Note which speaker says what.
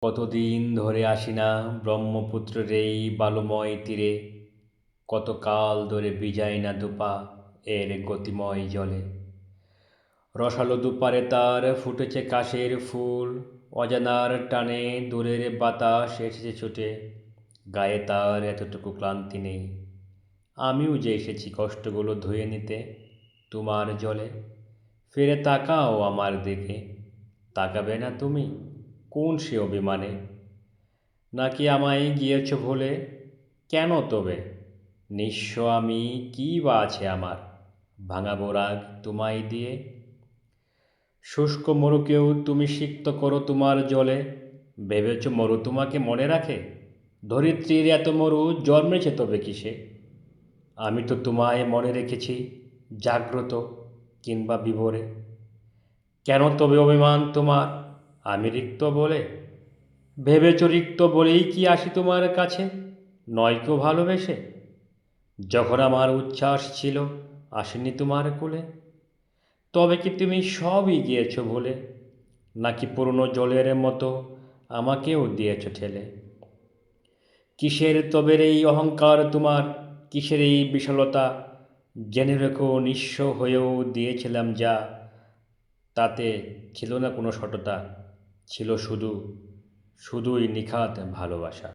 Speaker 1: কতদিন ধরে আসি না ব্রহ্মপুত্রের এই বালুময় তীরে, কত কাল ধরে ভিজাই না দুপা এর গতিময় জলে। রসালো দুপারে তার ফুটেছে কাশের ফুল, অজানার টানে দূরের বাতাস এসেছে ছুটে, গায়ে তার এতটুকু ক্লান্তি নেই। আমিও যে এসেছি কষ্টগুলো ধুয়ে নিতে তোমার জলে। ফিরে তাকাও আমার দিকে, তাকাবে না তুমি? কোন সে অভিমানে? নাকি আমায় গিয়েছ ভুলে? কেন তবে? নিঃস্ব আমি, কী বা আছে আমার, ভাঙাবো রাগ তোমায় দিয়ে? শুষ্ক মরুকেও তুমি সিক্ত করো তোমার জলে, ভেবেছ মরু তোমাকে মনে রাখে? ধরিত্রীর এত মরু জন্মেছে তবে কিসে? আমি তো তোমায় মনে রেখেছি, জাগ্রত কিংবা বিভোরে। কেন তবে অভিমান তোমার, আমি রিক্ত বলে? ভেবেছ রিক্ত বলেই কি আসি তোমার কাছে, নয়তো ভালোবেসে? যখন আমার উচ্ছ্বাস ছিল আসেনি তোমার কোলে। তবে কি তুমি সবই গিয়েছ ভুলে? নাকি পুরনো জলের মতো আমাকেও দিয়েছ ঠেলে? কিসের তবে এই অহংকার তোমার, কিসের এই বিশালতা? জেনে রেখো নিঃস্ব হয়েও দিয়েছিলাম যা, তাতে ছিল না কোনো সততা, ছিল শুধুই নিখাত ভালোবাসা।